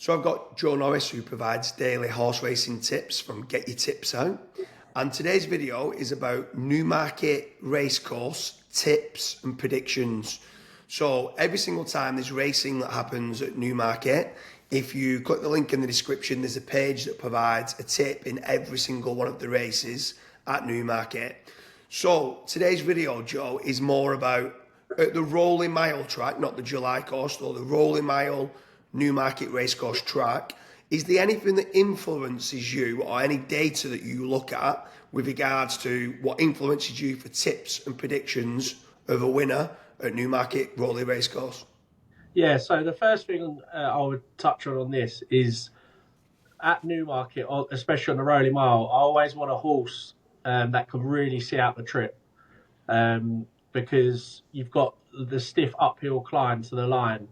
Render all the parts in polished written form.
So I've got Joe Norris, who provides daily horse racing tips from Getyourtipsout. And today's video is about Newmarket Racecourse tips and predictions. So every single time there's racing that happens at Newmarket, if you click the link in the description, there's a page that provides a tip in every single one of the races at Newmarket. So today's video, Joe, is more about the Rolling Mile track, not the July course, though the Rolling Mile Newmarket Racecourse track. Is there anything that influences you or any data that you look at with regards to what influences you for tips and predictions of a winner at Newmarket Rolling Racecourse? Yeah, so the first thing I would touch on this is at Newmarket, especially on the Rolling Mile, I always want a horse that can really see out the trip because you've got the stiff uphill climb to the line,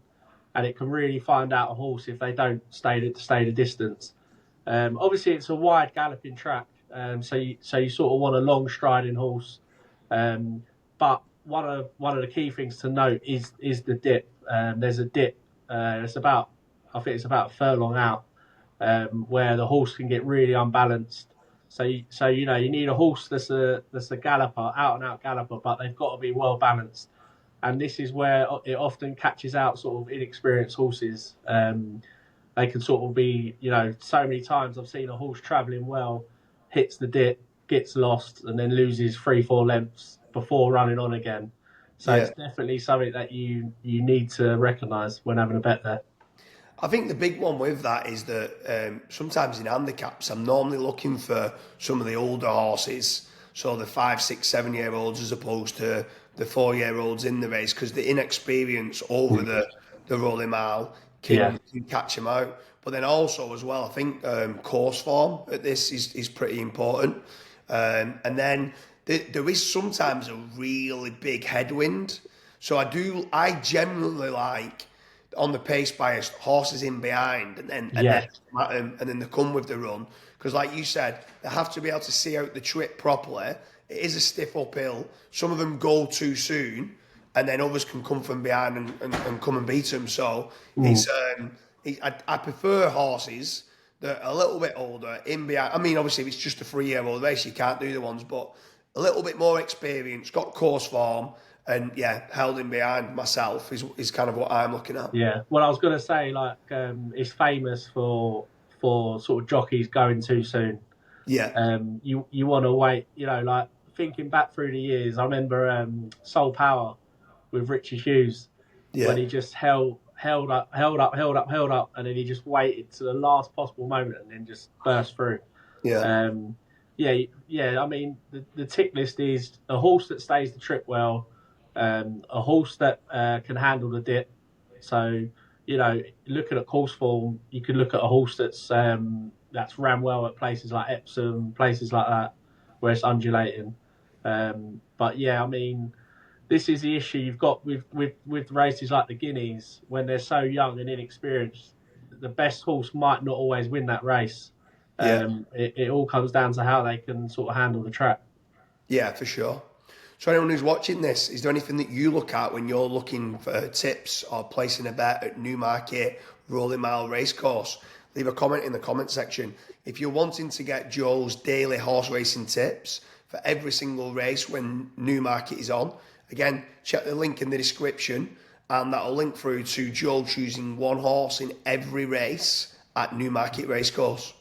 and it can really find out a horse if they don't stay the distance. Obviously, it's a wide galloping track, so you sort of want a long striding horse. But one of the key things to note is the dip. There's a dip. I think it's about a furlong out, where the horse can get really unbalanced. So you need a horse that's a galloper, out and out galloper, but they've got to be well balanced. And this is where it often catches out sort of inexperienced horses. They can sort of be, so many times I've seen a horse travelling well, hits the dip, gets lost, and then loses 3-4 lengths before running on again. So It's definitely something that you need to recognise when having a bet there. I think the big one with that is that sometimes in handicaps, I'm normally looking for some of the older horses, so the 5, 6, 7-year-olds as opposed to the 4-year-olds in the race, because the inexperience over the Rolling Mile can catch them out. But then also as well, I think course form at this is pretty important. And then there is sometimes a really big headwind. So I generally like on the pace bias horses in behind and then they come with the run, because like you said, they have to be able to see out the trip properly. It is a stiff uphill. Some of them go too soon, and then others can come from behind and come and beat them. So I prefer horses that are a little bit older in behind. I mean, obviously, if it's just a 3-year-old race, you can't do the ones, but a little bit more experience, got course form, and held in behind myself is kind of what I'm looking at. Yeah, well, I was going to say, it's famous for sort of jockeys going too soon. Yeah. You want to wait, thinking back through the years, I remember Soul Power with Richie Hughes, when he just held up, and then he just waited to the last possible moment and then just burst through. Yeah. I mean, the tick list is a horse that stays the trip well, a horse that can handle the dip. So, looking at course form, you could look at a horse that's ran well at places like Epsom, places like that, where it's undulating. But I mean, this is the issue you've got with races like the Guineas. When they're so young and inexperienced, the best horse might not always win that race. It all comes down to how they can sort of handle the track. Yeah, for sure. So anyone who's watching this, is there anything that you look at when you're looking for tips or placing a bet at Newmarket Rolling Mile Racecourse? Leave a comment in the comment section. If you're wanting to get Joe's daily horse racing tips for every single race when Newmarket is on, again, check the link in the description, and that'll link through to Joe choosing one horse in every race at Newmarket Racecourse.